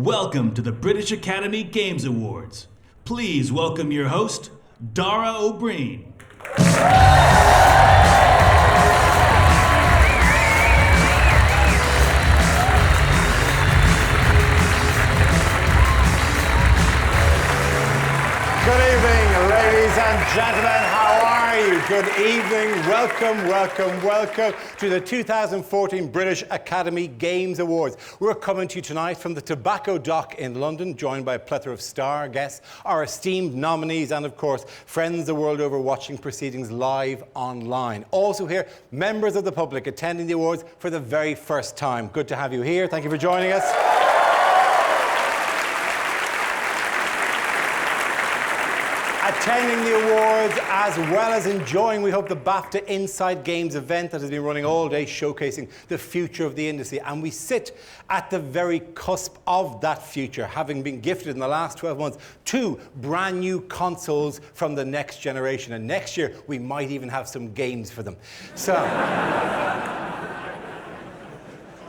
Welcome to the British Academy Games Awards. Please welcome your host, Dara O Briain. Good evening, ladies and gentlemen. How are you? Good evening. Welcome to the 2014 British Academy Games Awards. We're coming to you tonight from the Tobacco Dock in London, joined by a plethora of star guests, our esteemed nominees, and of course, friends the world over watching proceedings live online. Also here, members of the public attending the awards for the very first time. Good to have you here. Thank you for joining us. Attending the awards as well as enjoying, we hope, the BAFTA Inside Games event that has been running all day, showcasing the future of the industry. And we sit at the very cusp of that future, having been gifted in the last 12 months 2 brand new consoles from the next generation. And next year, we might even have some games for them. So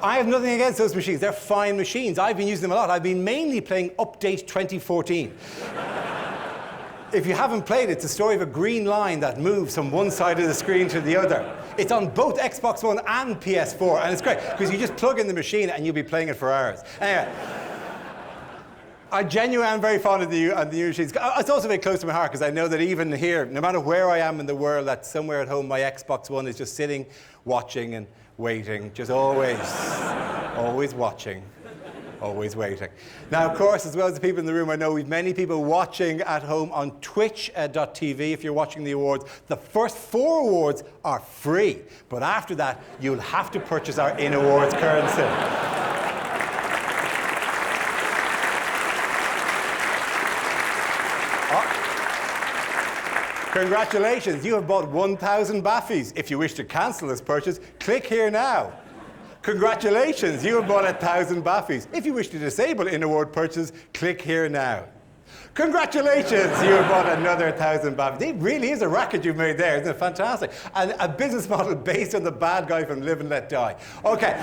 I have nothing against those machines. They're fine machines. I've been using them a lot. I've been mainly playing Update 2014. If you haven't played it, it's the story of a green line that moves from one side of the screen to the other. It's on both Xbox One and PS4, and it's great, because you just plug in the machine and you'll be playing it for hours. Anyway, I genuinely am very fond of the new machines. It's also very close to my heart, because I know that even here, no matter where I am in the world, that somewhere at home, my Xbox One is just sitting, watching and waiting, just always watching. Always waiting. Now, of course, as well as the people in the room, I know we've many people watching at home on twitch.tv. If you're watching the awards, the first 4 awards are free. But after that, you'll have to purchase our in-awards currency. Congratulations, you have bought 1,000 Baffies. If you wish to cancel this purchase, click here now. Congratulations, you have bought 1,000 Baffies. If you wish to disable in-award purchases, click here now. Congratulations, you have bought another 1,000 Baffies. It really is a racket you've made there, isn't it? Fantastic. And a business model based on the bad guy from Live and Let Die. Okay.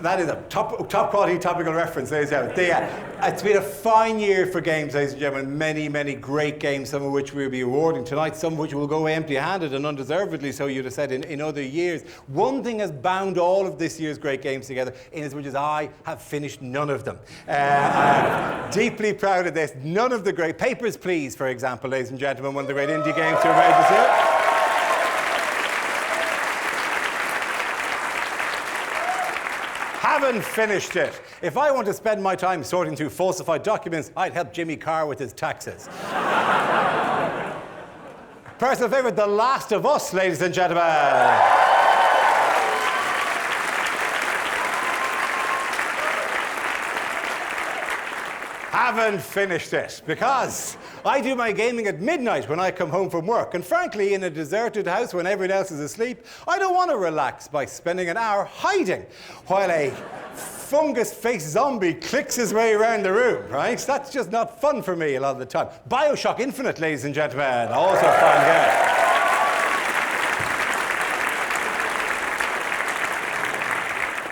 That is a top quality topical reference, ladies and gentlemen. It's been a fine year for games, ladies and gentlemen. Many great games, some of which we'll be awarding tonight, some of which will go empty-handed and undeservedly so, you'd have said, in other years. One thing has bound all of this year's great games together, in as much as I have finished none of them. I'm deeply proud of this. None of the great Papers, Please, for example, ladies and gentlemen, one of the great indie games to emerge this year. Haven't finished it. If I want to spend my time sorting through falsified documents, I'd help Jimmy Carr with his taxes. Personal favourite, The Last of Us, ladies and gentlemen. Haven't finished it, because I do my gaming at midnight when I come home from work. And frankly, in a deserted house when everyone else is asleep, I don't want to relax by spending an hour hiding while a fungus-faced zombie clicks his way around the room, right? That's just not fun for me a lot of the time. BioShock Infinite, ladies and gentlemen, also a fun game.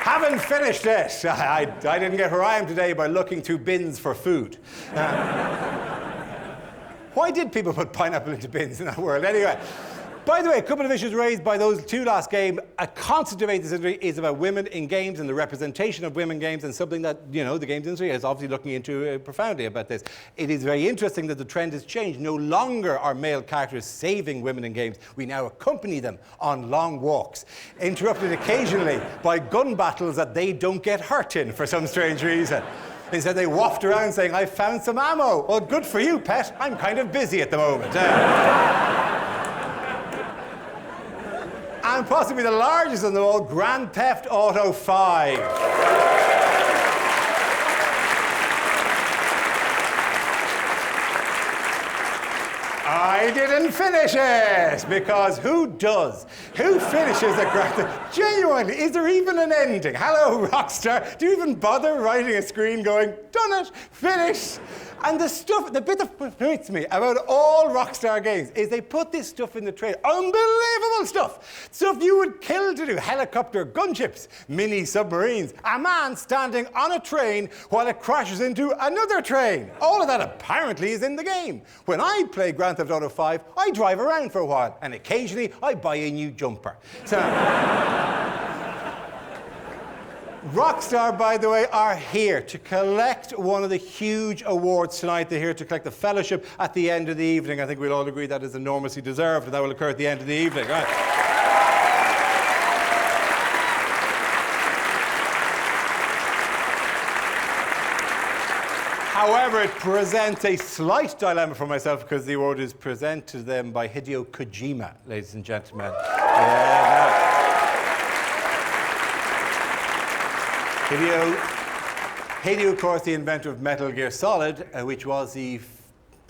Haven't finished it. I didn't get where I am today by looking through bins for food. Why did people put pineapple into bins in that world? Anyway, by the way, a couple of issues raised by those 2 last games. A constant debate in this industry is about women in games and the representation of women in games, and something that, you know, the games industry is obviously looking into profoundly about this. It is very interesting that the trend has changed. No longer are male characters saving women in games. We now accompany them on long walks, interrupted occasionally by gun battles that they don't get hurt in for some strange reason. Instead, they waft around saying, "I found some ammo." Well, good for you, pet. I'm kind of busy at the moment. And possibly the largest of them all, Grand Theft Auto 5. I didn't finish it, because who does? Who finishes a Grand Theft? Genuinely, is there even an ending? Hello, Rockstar. Do you even bother writing a screen going, done it, finished. And the bit that hurts me about all Rockstar games is they put this stuff in the trailer. Unbelievable stuff. Stuff you would kill to do. Helicopter gunships, mini submarines, a man standing on a train while it crashes into another train. All of that apparently is in the game. When I play Grand Theft Auto 5, I drive around for a while, and occasionally I buy a new jumper. So, Rockstar, by the way, are here to collect one of the huge awards tonight. They're here to collect the fellowship at the end of the evening. I think we'll all agree that is enormously deserved, and that will occur at the end of the evening. Right? However, it presents a slight dilemma for myself because the award is presented to them by Hideo Kojima, ladies and gentlemen. Hideo, of course, the inventor of Metal Gear Solid, which was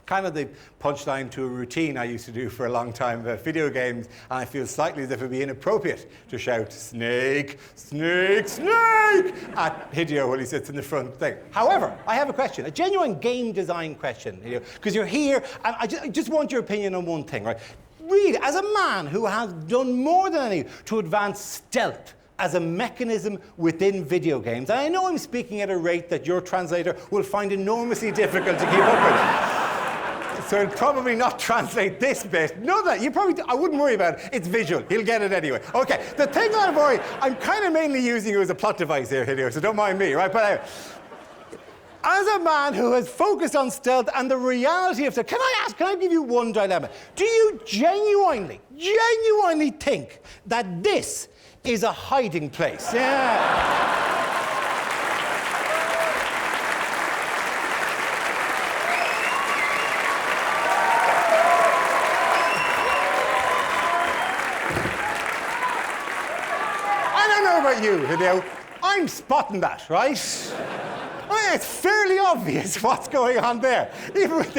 kind of the punchline to a routine I used to do for a long time about video games, and I feel slightly as if it would be inappropriate to shout, "Snake, snake, snake," at Hideo while he sits in the front thing. However, I have a question, a genuine game design question, because you're here, and I just want your opinion on one thing, right? Really, as a man who has done more than any to advance stealth as a mechanism within video games, and I know I'm speaking at a rate that your translator will find enormously difficult to keep up with. So he'll probably not translate this bit. No, that I wouldn't worry about it. It's visual. He'll get it anyway. Okay, the thing I'm worried, I'm kind of mainly using you as a plot device here, Hideo, so don't mind me, right? But as a man who has focused on stealth and the reality of stealth, can I give you one dilemma? Do you genuinely think that this is a hiding place? Yeah. About you, Hideo, I'm spotting that, right? It's fairly obvious what's going on there. Even with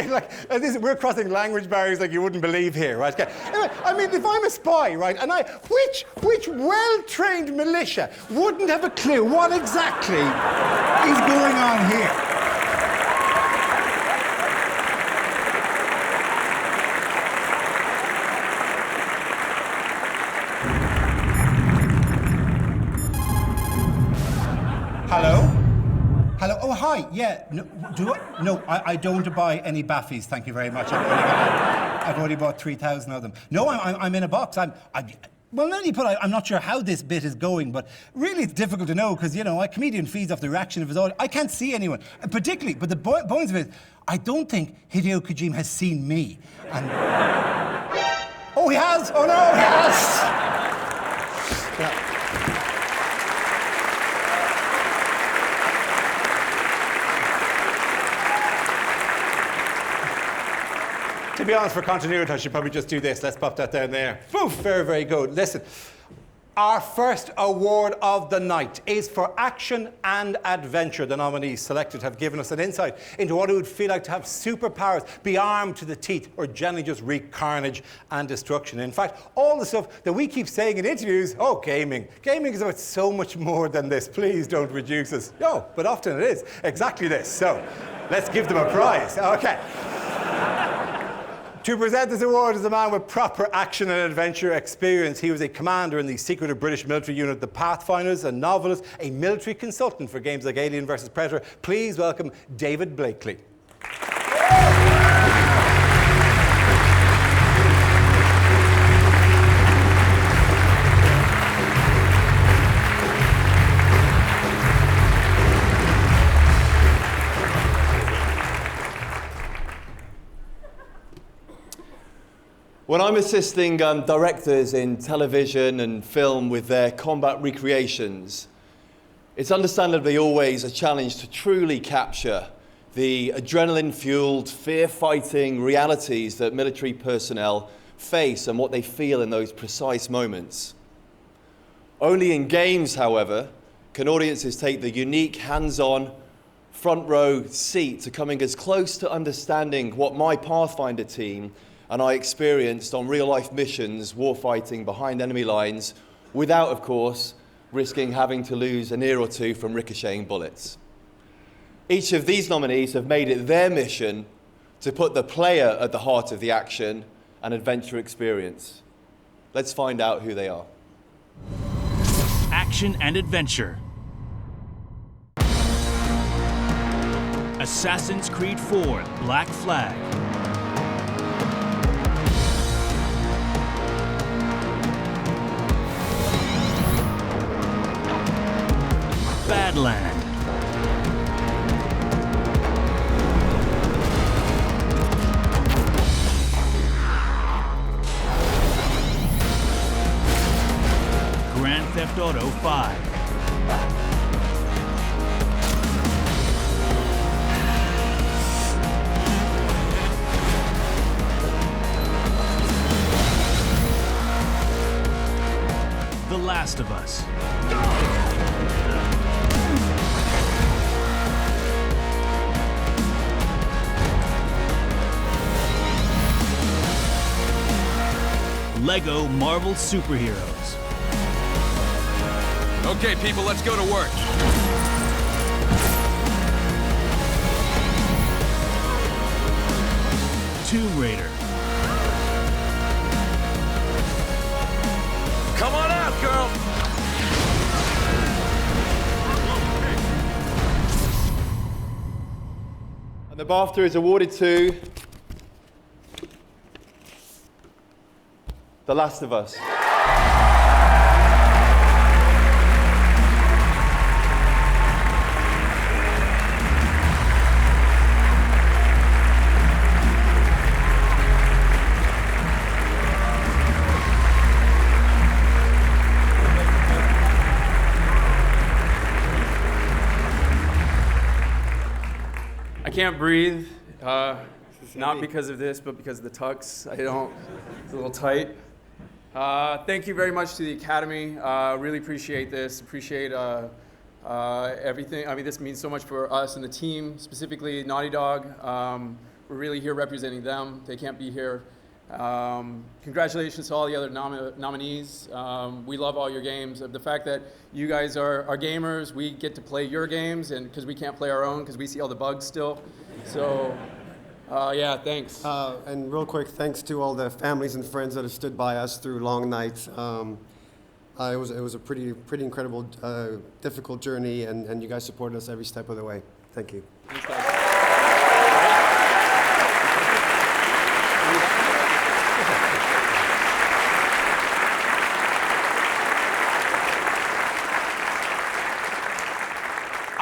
we're crossing language barriers like you wouldn't believe here, right? Okay. Anyway, I mean, if I'm a spy, right, and which well-trained militia wouldn't have a clue what exactly is going on here? Hello? Hello? Oh, hi. Yeah. No, I don't want to buy any Baffys, thank you very much. I've already bought 3,000 of them. No, I'm in a box. Well, now you put I'm not sure how this bit is going, but really it's difficult to know because, a comedian feeds off the reaction of his audience. I can't see anyone, particularly, but the bones of it, I don't think Hideo Kojima has seen me. And... Oh, he has? Oh, no, he has! Yeah. To be honest, for continuity, I should probably just do this. Let's pop that down there. Poof, very, very good. Listen, our first award of the night is for action and adventure. The nominees selected have given us an insight into what it would feel like to have superpowers, be armed to the teeth, or generally just wreak carnage and destruction. In fact, all the stuff that we keep saying in interviews, gaming. Gaming is about so much more than this. Please don't reduce us. No, but often it is exactly this. So let's give them a prize. Okay. To present this award is a man with proper action and adventure experience. He was a commander in the secretive British military unit, the Pathfinders, a novelist, a military consultant for games like Alien vs. Predator. Please welcome David Blakely. When I'm assisting directors in television and film with their combat recreations, it's understandably always a challenge to truly capture the adrenaline-fueled, fear-fighting realities that military personnel face and what they feel in those precise moments. Only in games, however, can audiences take the unique, hands-on, front-row seat to coming as close to understanding what my Pathfinder team and I experienced on real-life missions, warfighting behind enemy lines, without, of course, risking having to lose an ear or two from ricocheting bullets. Each of these nominees have made it their mission to put the player at the heart of the action and adventure experience. Let's find out who they are. Action and adventure. Assassin's Creed 4 Black Flag. Badland. Grand Theft Auto 5. The Last of Us. Lego Marvel Superheroes. Okay, people, let's go to work. Tomb Raider. Come on out, girl. And the BAFTA is awarded to The Last of Us. I can't breathe, not because of this, but because of the tux. It's a little tight. Thank you very much to the Academy. Really appreciate this, appreciate everything. I mean, this means so much for us and the team, specifically Naughty Dog. We're really here representing them. They can't be here. Congratulations to all the other nominees. We love all your games. The fact that you guys are gamers, we get to play your games, and because we can't play our own because we see all the bugs still. So, yeah, thanks. And real quick, thanks to all the families and friends that have stood by us through long nights. It was a pretty incredible, difficult journey, and you guys supported us every step of the way. Thank you. Thanks, guys.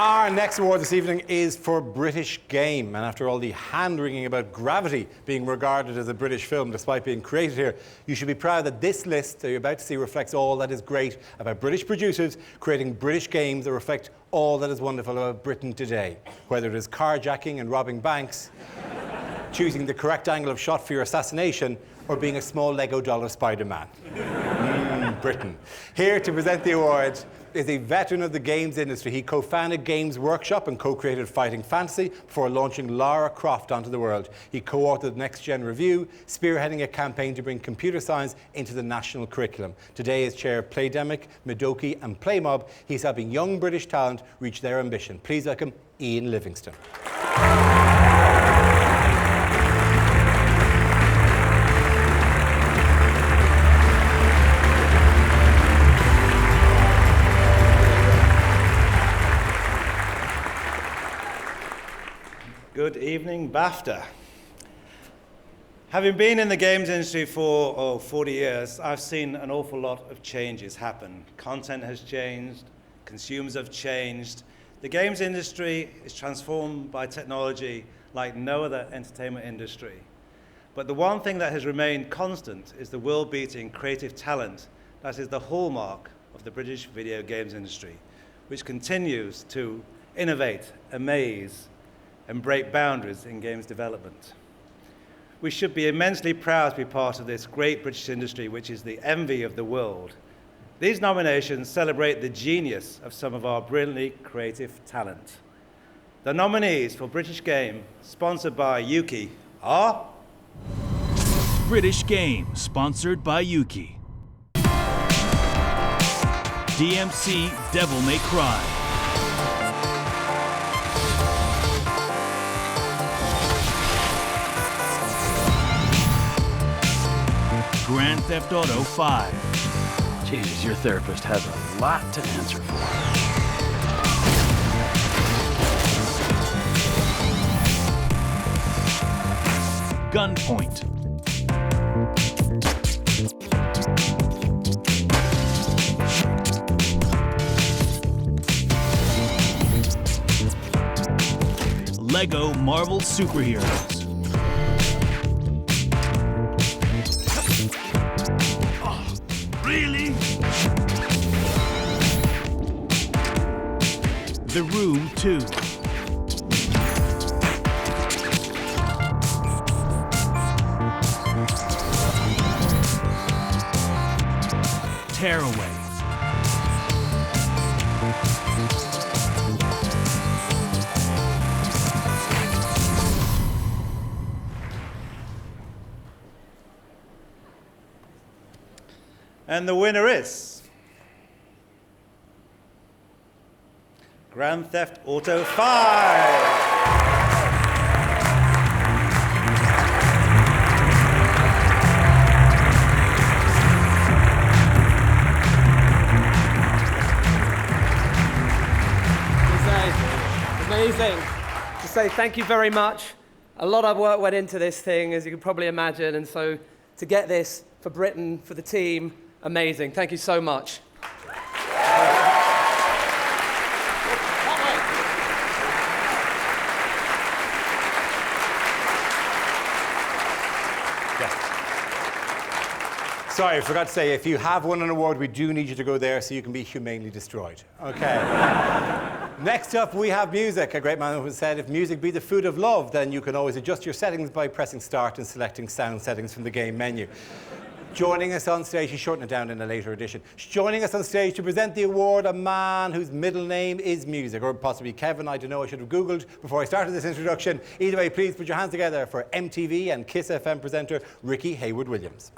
Our next award this evening is for British Game. And after all the hand-wringing about Gravity being regarded as a British film despite being created here, you should be proud that this list that you're about to see reflects all that is great about British producers creating British games that reflect all that is wonderful about Britain today. Whether it is carjacking and robbing banks, choosing the correct angle of shot for your assassination, or being a small Lego doll Spider-Man. Britain. Here to present the award is a veteran of the games industry. He co-founded Games Workshop and co-created Fighting Fantasy before launching Lara Croft onto the world. He co-authored Next Gen Review, spearheading a campaign to bring computer science into the national curriculum. Today, as chair of Playdemic, Midoki and Playmob, he's helping young British talent reach their ambition. Please welcome Ian Livingston. Good evening, BAFTA. Having been in the games industry for 40 years, I've seen an awful lot of changes happen. Content has changed, consumers have changed. The games industry is transformed by technology like no other entertainment industry. But the one thing that has remained constant is the world-beating creative talent that is the hallmark of the British video games industry, which continues to innovate, amaze, and break boundaries in games development. We should be immensely proud to be part of this great British industry, which is the envy of the world. These nominations celebrate the genius of some of our brilliantly creative talent. The nominees for British Game, sponsored by Yuki, are British Game, sponsored by Yuki. DMC Devil May Cry. Grand Theft Auto 5. Jesus, your therapist has a lot to answer for. Gunpoint. Lego Marvel Superheroes. Really? The Room 2. Tearaway. And the winner is Grand Theft Auto 5. Amazing. To say thank you very much. A lot of work went into this thing, as you can probably imagine, and so to get this for Britain, for the team, amazing. Thank you so much. Sorry, I forgot to say, if you have won an award, we do need you to go there so you can be humanely destroyed. Okay. Next up, we have music. A great man who said, if music be the food of love, then you can always adjust your settings by pressing start and selecting sound settings from the game menu. Joining us on stage, he's shortened it down in a later edition. Joining us on stage to present the award, a man whose middle name is music, or possibly Kevin, I don't know, I should have Googled before I started this introduction. Either way, please put your hands together for MTV and Kiss FM presenter, Ricky Hayward-Williams.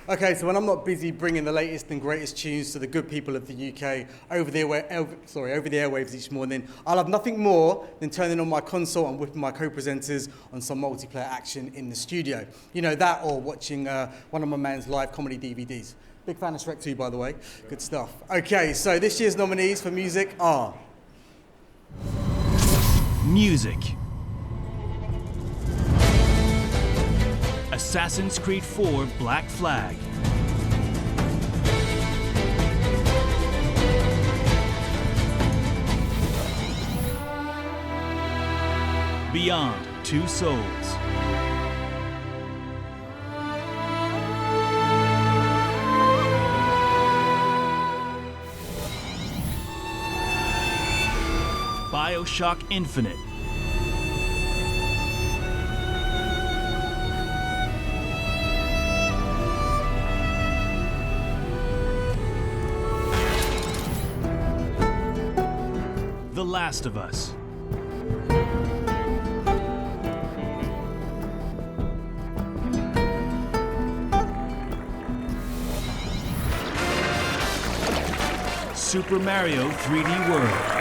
Okay, so when I'm not busy bringing the latest and greatest tunes to the good people of the UK over the airwaves each morning, I'll have nothing more than turning on my console and whipping my co-presenters on some multiplayer action in the studio. You know, that or watching one of my man's live comedy DVDs. Big fan of Shrek 2, by the way. Good stuff. Okay, so this year's nominees for music are... Music. Assassin's Creed 4 Black Flag. Beyond Two Souls. BioShock Infinite. The Last of Us. Super Mario 3D World.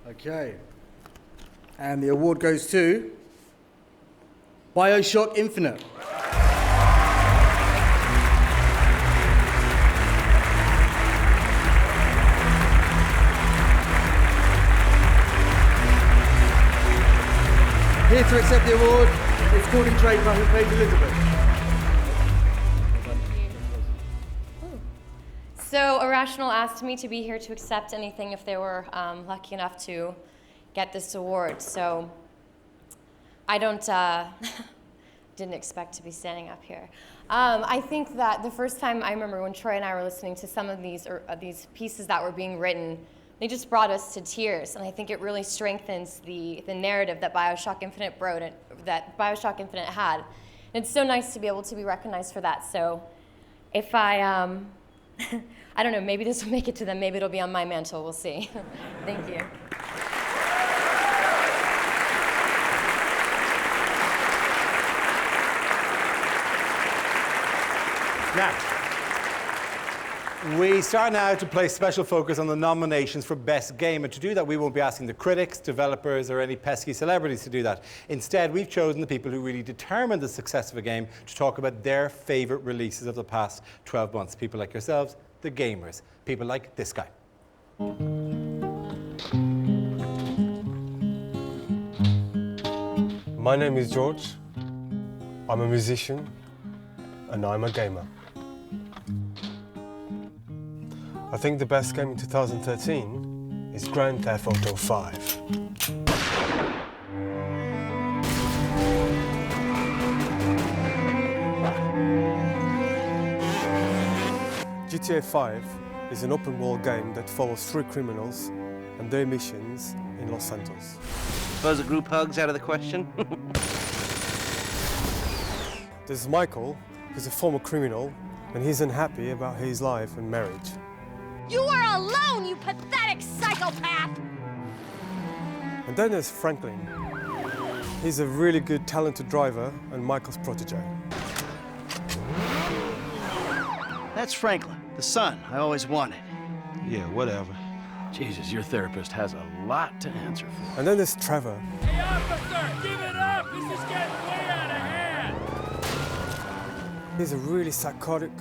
Okay. And the award goes to BioShock Infinite. Here to accept the award is Courtney Draper, who plays Elizabeth. So Irrational asked me to be here to accept anything if they were lucky enough to get this award. So I didn't expect to be standing up here. I think that the first time I remember when Troy and I were listening to some of these pieces that were being written, they just brought us to tears, and I think it really strengthens the narrative that BioShock Infinite wrote, that BioShock Infinite had. And It's so nice to be able to be recognized for that. So if I I don't know, maybe this will make it to them, maybe it'll be on my mantle, we'll see. Thank you. Now, we start now to place special focus on the nominations for Best Game. And to do that, we won't be asking the critics, developers, or any pesky celebrities to do that. Instead, we've chosen the people who really determine the success of a game to talk about their favorite releases of the past 12 months. People like yourselves, the gamers. People like this guy. My name is George. I'm a musician, and I'm a gamer. I think the best game in 2013 is Grand Theft Auto 5. GTA 5 is an open-world game that follows 3 criminals and their missions in Los Santos. Suppose a group hug's out of the question? There's Michael, who's a former criminal, and he's unhappy about his life and marriage. You are alone, you pathetic psychopath! And then there's Franklin. He's a really good, talented driver and Michael's protege. That's Franklin, the son I always wanted. Yeah, whatever. Jesus, your therapist has a lot to answer for. And then there's Trevor. Hey, officer, give it up! This is getting way out of hand! He's a really psychotic,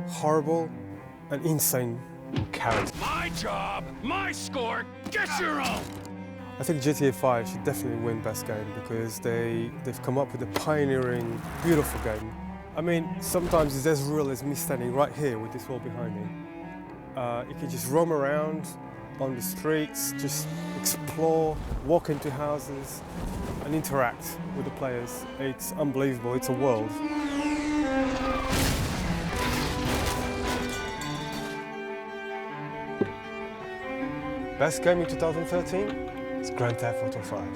horrible, and insane character. My job, my score, get your own! I think GTA 5 should definitely win Best Game because they've come up with a pioneering, beautiful game. I mean, sometimes it's as real as me standing right here with this wall behind me. You can just roam around on the streets, just explore, walk into houses, and interact with the players. It's unbelievable, it's a world. Best game in 2013 is Grand Theft Auto 5.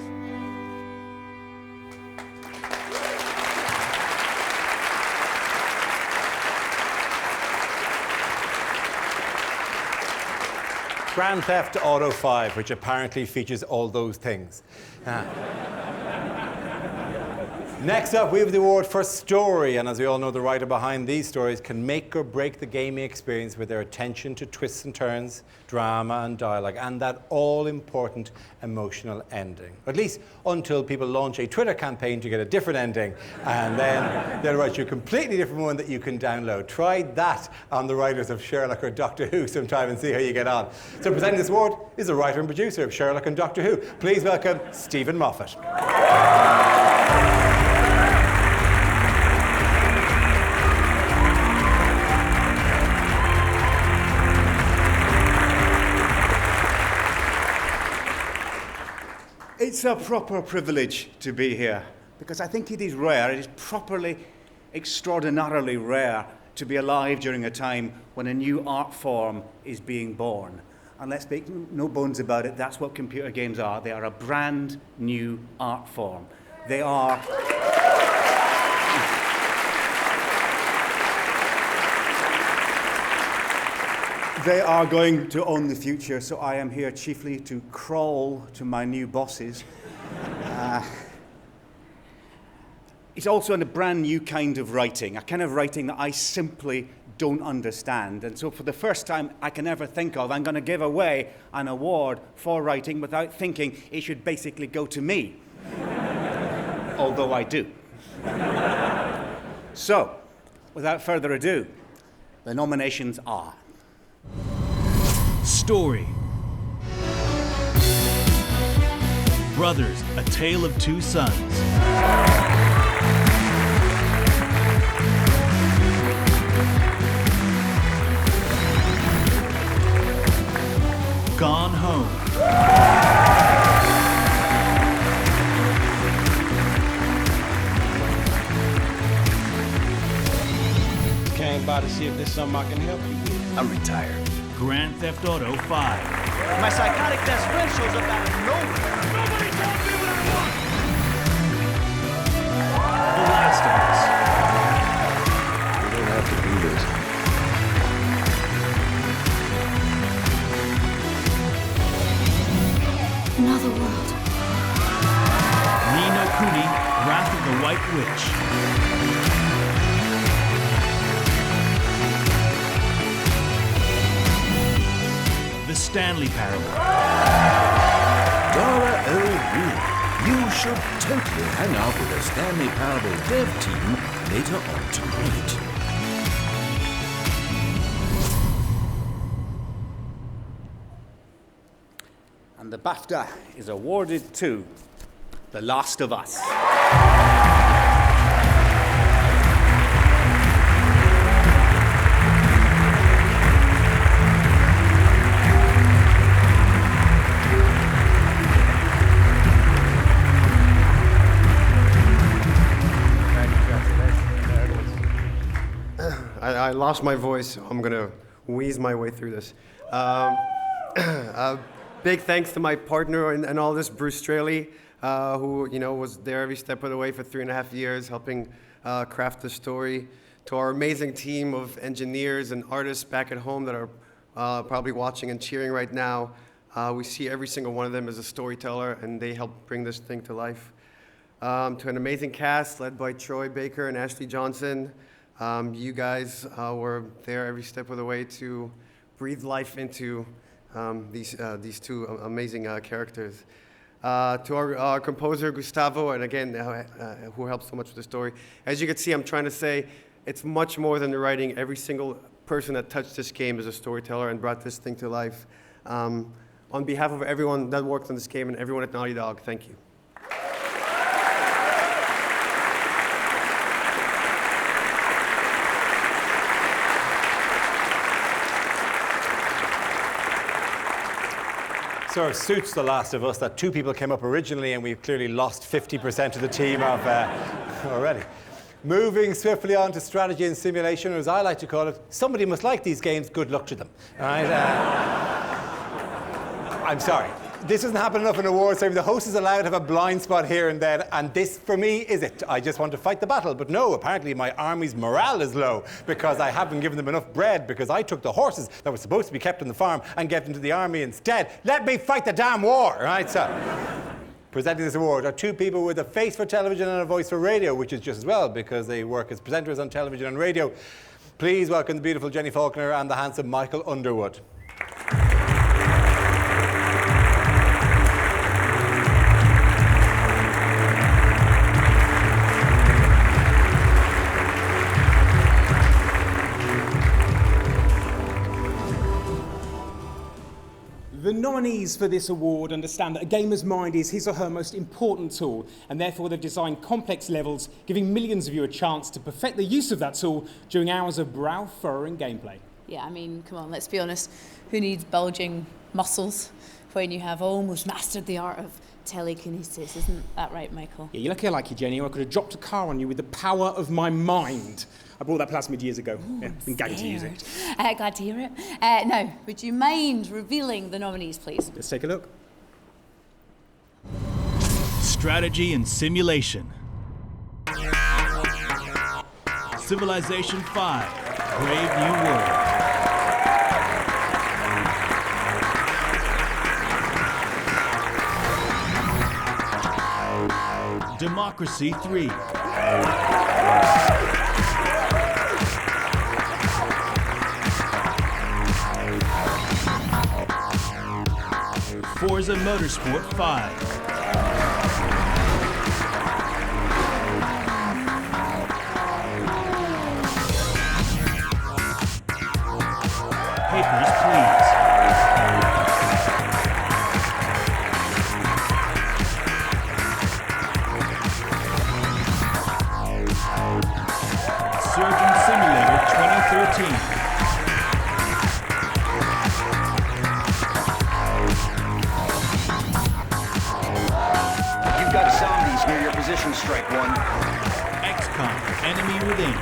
Grand Theft Auto 5, which apparently features all those things. Next up, we have the award for story, and as we all know, the writer behind these stories can make or break the gaming experience with their attention to twists and turns, drama and dialogue, and that all-important emotional ending. At least until people launch a Twitter campaign to get a different ending, and then they'll write you a completely different one that you can download. Try that on the writers of Sherlock or Doctor Who sometime and see how you get on. So presenting this award is the writer and producer of Sherlock and Doctor Who. Please welcome Stephen Moffat. It's a proper privilege to be here because I think it is rare, it is properly, extraordinarily rare to be alive during a time when a new art form is being born. And let's make no bones about it, that's what computer games are. They are a brand new art form. They are... They are going to own the future, so I am here chiefly to crawl to my new bosses. It's also a brand new kind of writing, a kind of writing that I simply don't understand. And so for the first time I can ever think of, I'm going to give away an award for writing without thinking it should basically go to me. Although I do. So, without further ado, the nominations are... Story. Brothers, A Tale of Two Sons. Gone Home. Came by to see if there's something I can help you with. I'm retired. Grand Theft Auto 5. My psychotic best friend shows up out of nowhere. Nobody told me what I want! The Last of Us. another world. Ni no Kuni, Wrath of the White Witch. The Stanley Parable. Dara O Briain. You should totally hang out with the Stanley Parable dev team later on tonight. And the BAFTA is awarded to The Last of Us. I lost my voice, so I'm gonna wheeze my way through this. Big thanks to my partner in all this, Bruce Straley, who was there every step of the way for 3.5 years, helping craft the story. To our amazing team of engineers and artists back at home that are probably watching and cheering right now. We see every single one of them as a storyteller, and they help bring this thing to life. To an amazing cast led by Troy Baker and Ashley Johnson. You guys were there every step of the way to breathe life into these two amazing characters. To our composer, Gustavo, and again, who helped so much with the story. As you can see, I'm trying to say it's much more than the writing. Every single person that touched this game is a storyteller and brought this thing to life. On behalf of everyone that worked on this game and everyone at Naughty Dog, thank you. Sort of suits The Last of Us that 2 people came up originally and we've clearly lost 50% of the team already. Moving swiftly on to strategy and simulation, or as I like to call it, somebody must like these games, good luck to them. All right? I'm sorry. This doesn't happen enough in awards. The host is allowed to have a blind spot here and there, and this, for me, is it. I just want to fight the battle. But no, apparently my army's morale is low because I haven't given them enough bread because I took the horses that were supposed to be kept on the farm and gave them to the army instead. Let me fight the damn war, right? So, presenting this award are 2 people with a face for television and a voice for radio, which is just as well because they work as presenters on television and radio. Please welcome the beautiful Jenny Faulkner and the handsome Michael Underwood. The nominees for this award understand that a gamer's mind is his or her most important tool, and therefore they've designed complex levels, giving millions of you a chance to perfect the use of that tool during hours of brow-furrowing gameplay. Yeah, I mean, come on, let's be honest. Who needs bulging muscles when you have almost mastered the art of telekinesis? Isn't that right, Michael? Yeah, you're lucky I like you, Jenny, or I could have dropped a car on you with the power of my mind. I bought that plasmid years ago. Yeah, been gagged to use it. Glad to hear it. Now, would you mind revealing the nominees, please? Let's take a look. Strategy and simulation. Civilization 5, Brave New World. Democracy 3. Forza Motorsport 5. Papers, Please. Surgeon Simulator 2013. You've got zombies near your position, Strike One. XCOM, Enemy Within.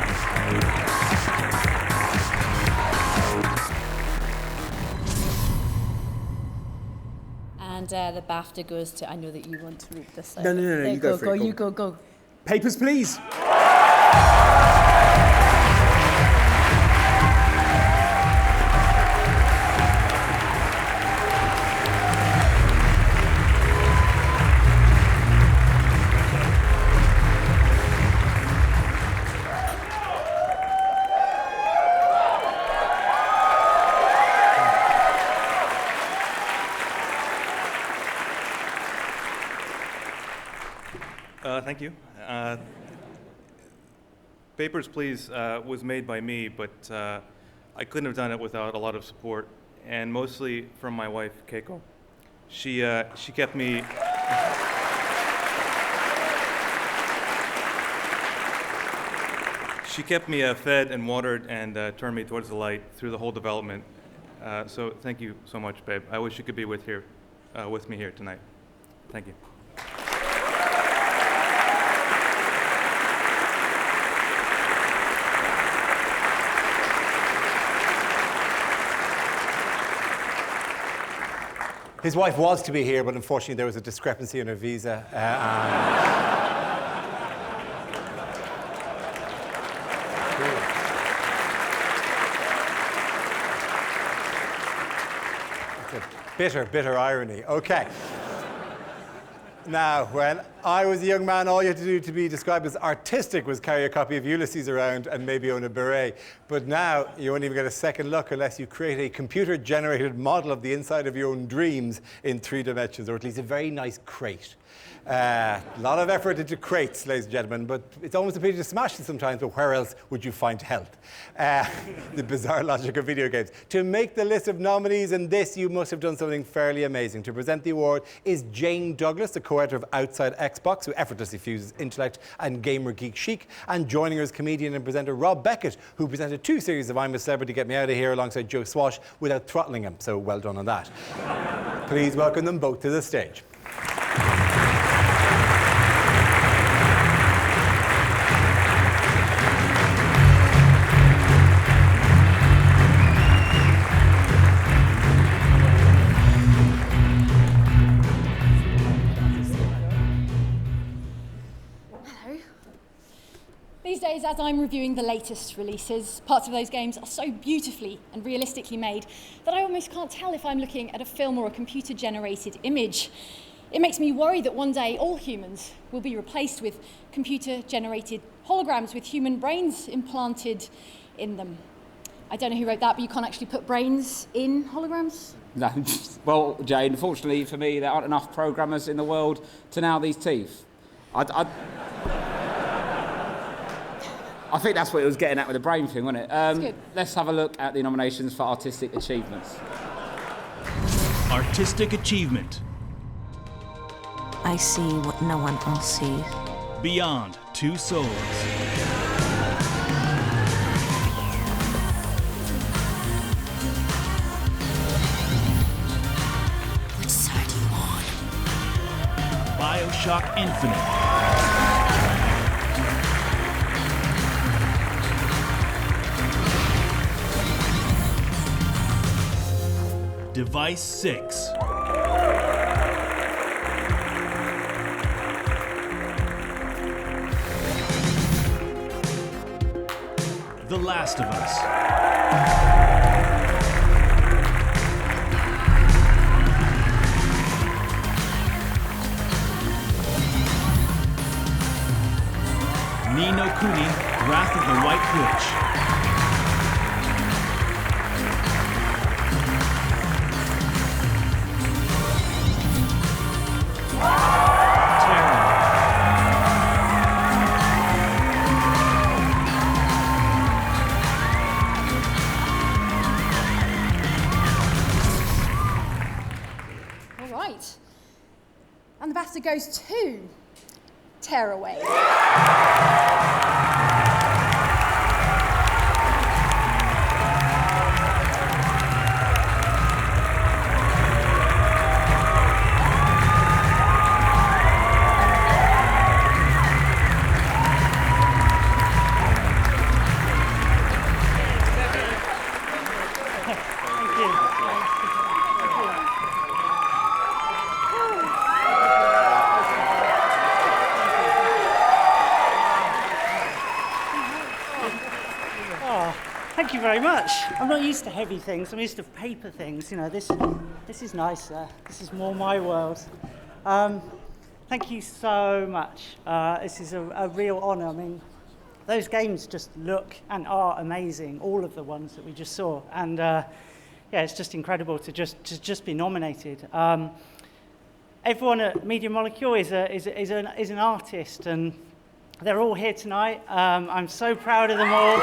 And the BAFTA goes to, I know that you want to read this. No, you go for it. You go. Papers, please. Thank you. Papers, Please was made by me, but I couldn't have done it without a lot of support, and mostly from my wife, Keiko. She kept me... She kept me fed and watered and turned me towards the light through the whole development. So thank you so much, babe. I wish you could be with me here tonight. Thank you. His wife was to be here, but unfortunately there was a discrepancy in her visa. It's a bitter irony. Okay. Now, when I was a young man, all you had to do to be described as artistic was carry a copy of Ulysses around and maybe own a beret. But now, you won't even get a second look unless you create a computer-generated model of the inside of your own dreams in 3 dimensions, or at least a very nice crate. A lot of effort into crates, ladies and gentlemen, but it's almost a pity to smash them sometimes, but where else would you find health? The bizarre logic of video games. To make the list of nominees in this, you must have done something fairly amazing. To present the award is Jane Douglas, the co-editor of Outside Xbox, who effortlessly fuses intellect and gamer geek chic, and joining her is comedian and presenter Rob Beckett, who presented 2 series of I'm a Celebrity, Get Me Out of Here alongside Joe Swash without throttling him, so well done on that. Please welcome them both to the stage. These days, as I'm reviewing the latest releases, parts of those games are so beautifully and realistically made that I almost can't tell if I'm looking at a film or a computer-generated image. It makes me worry that one day all humans will be replaced with computer-generated holograms with human brains implanted in them. I don't know who wrote that, but you can't actually put brains in holograms? No. Well, Jane, unfortunately for me, there aren't enough programmers in the world to nail these teeth. I think that's what it was getting at with the brain thing, wasn't it? That's good. Let's have a look at the nominations for Artistic Achievements. Artistic Achievement. I see what no one else sees. Beyond Two Souls. Which side are you on? BioShock Infinite. Device 6. The Last of Us. Ni no Kuni, Wrath of the White Witch. And the BAFTA goes to Tearaway. Thank you very much. I'm not used to heavy things. I'm used to paper things. You know, this is nicer. This is more my world. Thank you so much. This is a real honour. I mean, those games just look and are amazing. All of the ones that we just saw, and yeah, it's just incredible to just be nominated. everyone at Media Molecule is an artist, and they're all here tonight. I'm so proud of them all.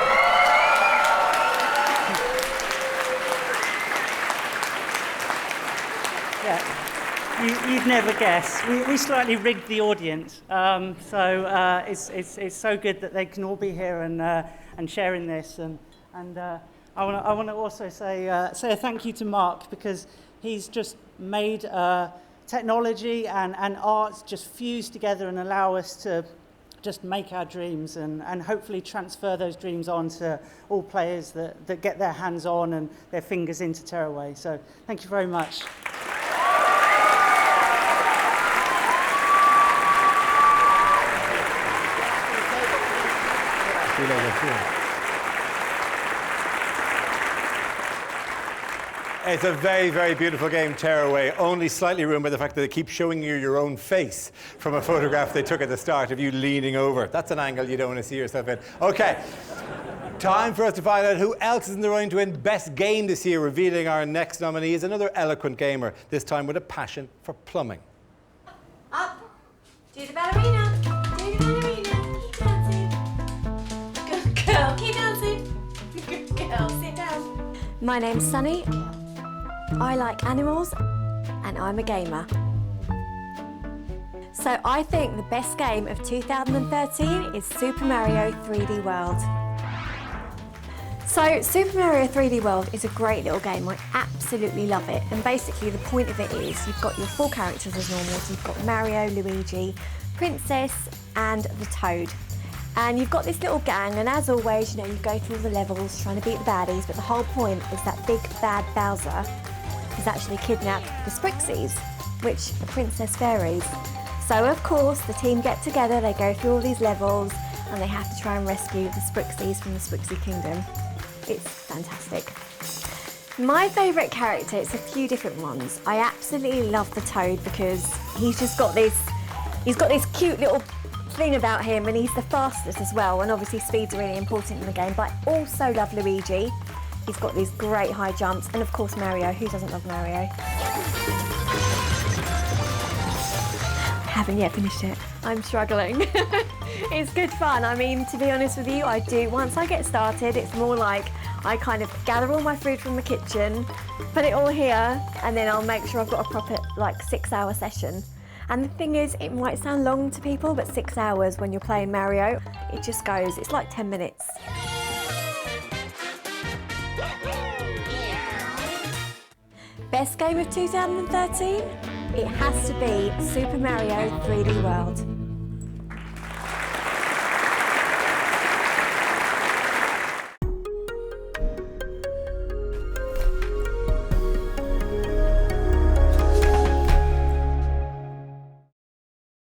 Yeah, you'd never guess. We slightly rigged the audience, so it's so good that they can all be here and sharing this. And I want to also say a thank you to Mark, because he's just made technology and art just fuse together and allow us to just make our dreams and hopefully transfer those dreams on to all players that get their hands on and their fingers into Tearaway. So thank you very much. It's a very, very beautiful game, Tearaway, only slightly ruined by the fact that they keep showing you your own face from a photograph they took at the start of you leaning over. That's an angle you don't want to see yourself in. Okay, time for us to find out who else is in the running to win Best Game this year. Revealing our next nominee is another eloquent gamer, this time with a passion for plumbing. Up, do the ballerina, do the ballerina, keep dancing. Good girl, keep dancing. Good girl, sit down. My name's Sunny. I like animals, and I'm a gamer. So I think the best game of 2013 is Super Mario 3D World. So Super Mario 3D World is a great little game. I absolutely love it. And basically the point of it is you've got your 4 characters as normal. So you've got Mario, Luigi, Princess, and the Toad. And you've got this little gang, and as always, you know, you go through the levels trying to beat the baddies, but the whole point is that big bad Bowser has actually kidnapped the Sprixies, which are princess fairies. So of course, the team get together, they go through all these levels, and they have to try and rescue the Sprixies from the Sprixie Kingdom. It's fantastic. My favourite character, it's a few different ones. I absolutely love the Toad because he's got this cute little thing about him, and he's the fastest as well, and obviously speed's really important in the game, but I also love Luigi. He's got these great high jumps, and of course Mario. Who doesn't love Mario? I haven't yet finished it. I'm struggling. It's good fun. I mean, to be honest with you, once I get started, it's more like I kind of gather all my food from the kitchen, put it all here, and then I'll make sure I've got a proper 6-hour session. And the thing is, it might sound long to people, but 6 hours when you're playing Mario, it just goes, it's like 10 minutes. Best game of 2013? It has to be Super Mario 3D World.